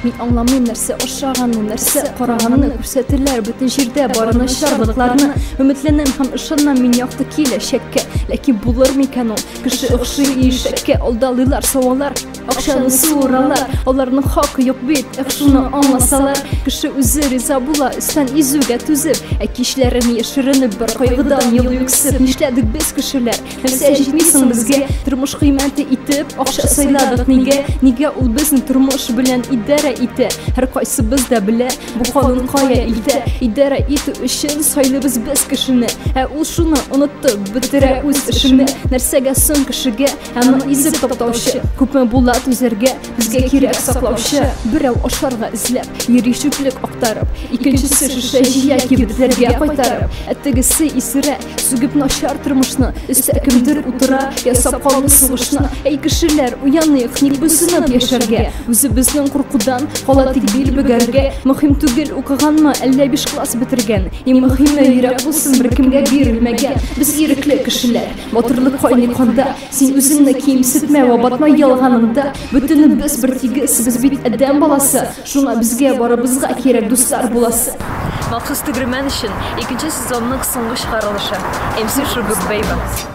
Мин аңламыйм нәрсә ашаганны, нәрсә караганны, күрсәтерләр бөтен җирдә барыны шарлыкларны. Өметләнәм һәм ышанам мин якты киләчәккә, ләкин булыр микән ул кеше охшый ишәккә? Алдалыйлар, савалар, акчаны суыралар, аларның хакы юк бит, шуны аңласалар. Кеше үзе риза була, өстән изүгә түзеп, кичләрен яшеренеп бер кайгыдан елый үксеп. Нишләдек без кешеләр, нәрсә җитмисең безгә? Тормыш кыйммәте итеп, акча сайладык нигә? Нигә ул безне тормыш белән идәрә итә? Һәр кайсыбыз да белә, бу канун кая илтә? Идәрә итү өчен сайлыбыз без кешене, ул шуны онытып бетерә үз эшене. Нәрсәгә соң кешегә аны изеп таптаучы? Күпме була түзәргә, безгә кирәк саклаучы. Берәү ашарга эзләп, йөри чүплек актарып, икенчесе шешә җыя кибетләргә кайтарып, тегесе исерә, сүгеп начар тормышны, өстә кемдер утыра, ясап калды сугышны. Әй кешеләр, уяныйк, ник бусынып яшәргә? Үзебезнең куркудан кала тик бил бөгәргә. Мөһим түгел укыганмы, әллә 5 класс бетергән? Иң мөһиме йөрәк булсын беркемгә бирелмәгән. Без ирекле кешеләр, батырлык кайный канда. Син үзеңне кимсетмә ва батма ялганыңда. Бөтенебез бер тигез, без бит адәм баласы. Шуңа безгә барыбызга кирәк дуслар буласы. Махсус тегермән өчен 2нче сезонның соңгы чыгарылышы. MC Sugar Baby.